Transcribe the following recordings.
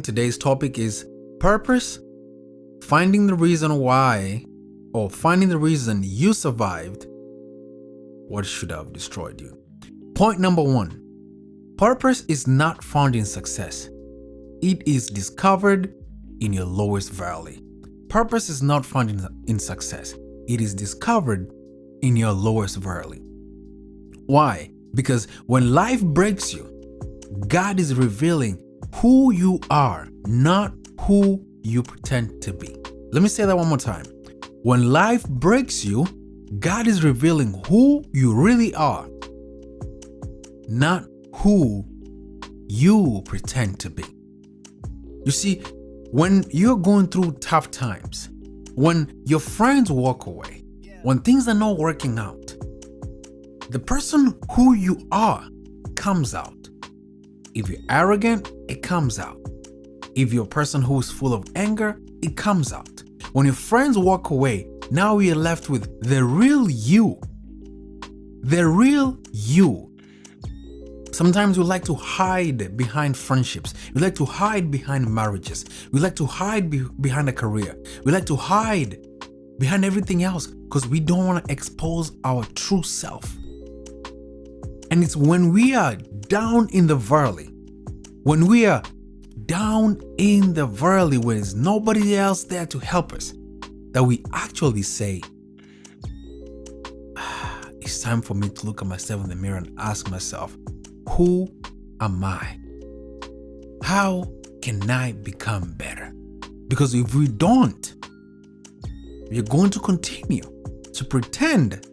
Today's topic is purpose, finding the reason why, or finding the reason you survived what should have destroyed you. Point number 1. Purpose is not found in success. It is discovered in your lowest valley. Purpose is not found in success. It is discovered in your lowest valley. Why? Because when life breaks you, God is revealing who you are, not who you pretend to be. Let me say that one more time. When life breaks you, God is revealing who you really are, not who you pretend to be. You see, when you're going through tough times, when your friends walk away, when things are not working out, the person who you are comes out. If you're arrogant, it comes out. If you're a person who is full of anger, it comes out. When your friends walk away, now you're left with the real you. The real you. Sometimes we like to hide behind friendships. We like to hide behind marriages. We like to hide behind a career. We like to hide behind everything else because we don't want to expose our true self. And it's when we are down in the valley, when there's nobody else there to help us, that we actually say, it's time for me to look at myself in the mirror and ask myself, who am I? How can I become better? Because if we don't, we're going to continue to pretend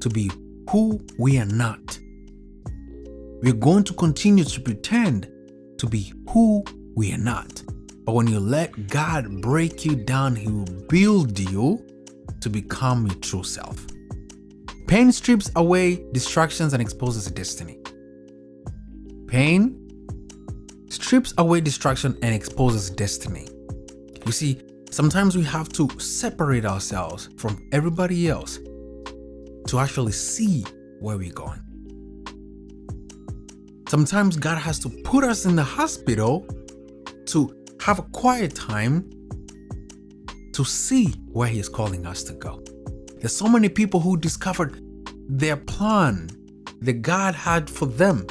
to be who we are not. We're going to continue to pretend to be who we are not. But when you let God break you down, He will build you to become your true self. Pain strips away distractions and exposes destiny. Pain strips away distraction and exposes destiny. You see, sometimes we have to separate ourselves from everybody else to actually see where we're going. Sometimes God has to put us in the hospital to have a quiet time to see where He is calling us to go. There's so many people who discovered their plan that God had for them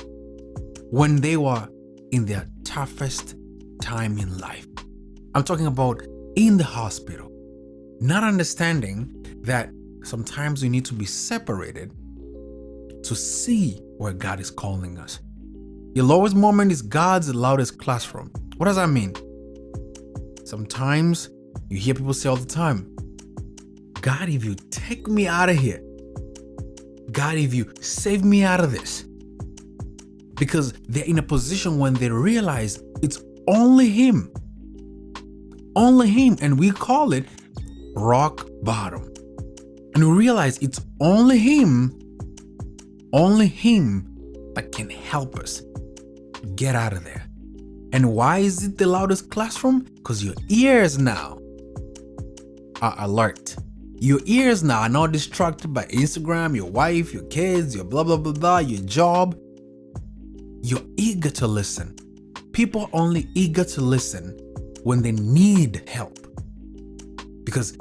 when they were in their toughest time in life. I'm talking about in the hospital, not understanding that sometimes we need to be separated to see where God is calling us. Your lowest moment is God's loudest classroom. What does that mean? Sometimes you hear people say all the time, God, if you take me out of here, God, if you save me out of this. Because they're in a position when they realize it's only Him. Only Him. And we call it rock bottom. And we realize it's only Him that can help us get out of there. And why is it the loudest classroom? Because your ears now are alert. Your ears now are not distracted by Instagram, your wife, your kids, your blah, blah, blah, blah, your job. You're eager to listen. People are only eager to listen when they need help. Because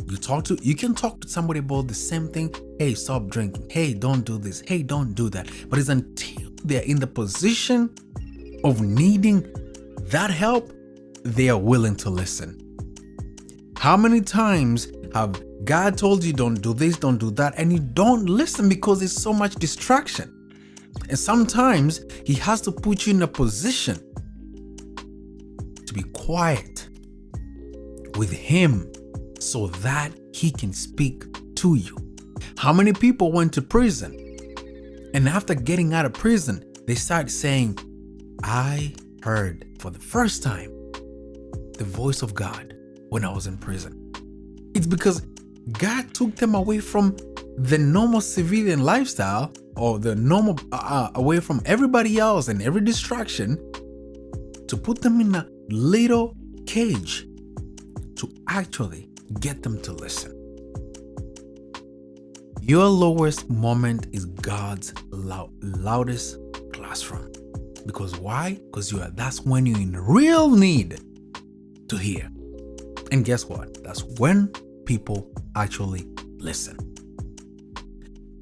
you can talk to somebody about the same thing. Hey, stop drinking. Hey, don't do this. Hey, don't do that. But it's until they're in the position of needing that help, they are willing to listen. How many times have God told you don't do this, don't do that, and you don't listen because there's so much distraction? And sometimes He has to put you in a position to be quiet with Him so that He can speak to you. How many people went to prison and after getting out of prison, they start saying, I heard for the first time the voice of God when I was in prison. It's because God took them away from the normal civilian lifestyle or the normal, away from everybody else and every distraction to put them in a little cage to actually get them to listen. Your lowest moment is God's loudest classroom. Because why? Because that's when you're in real need to hear. And guess what? That's when people actually listen.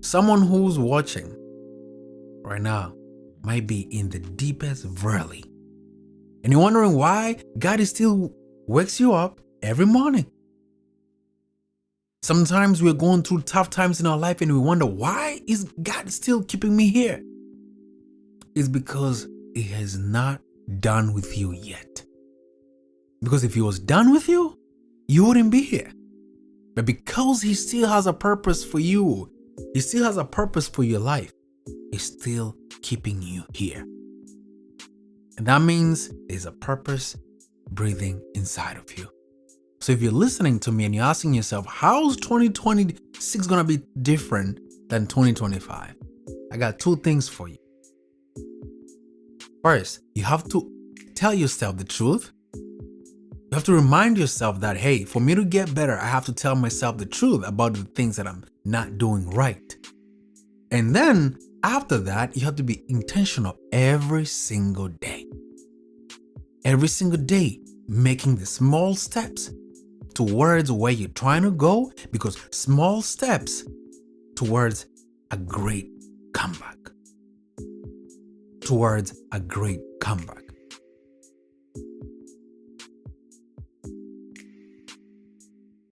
Someone who's watching right now might be in the deepest valley. And you're wondering why God is still wakes you up every morning. Sometimes we're going through tough times in our life and we wonder, why is God still keeping me here? It's because He has not done with you yet. Because if He was done with you, you wouldn't be here. But because He still has a purpose for you, He still has a purpose for your life, He's still keeping you here. And that means there's a purpose breathing inside of you. So if you're listening to me and you're asking yourself, how's 2026 going to be different than 2025? I got two things for you. First, you have to tell yourself the truth. You have to remind yourself that, hey, for me to get better, I have to tell myself the truth about the things that I'm not doing right. And then after that, you have to be intentional every single day. Every single day, making the small steps towards where you're trying to go, because small steps towards a great comeback. Towards a great comeback.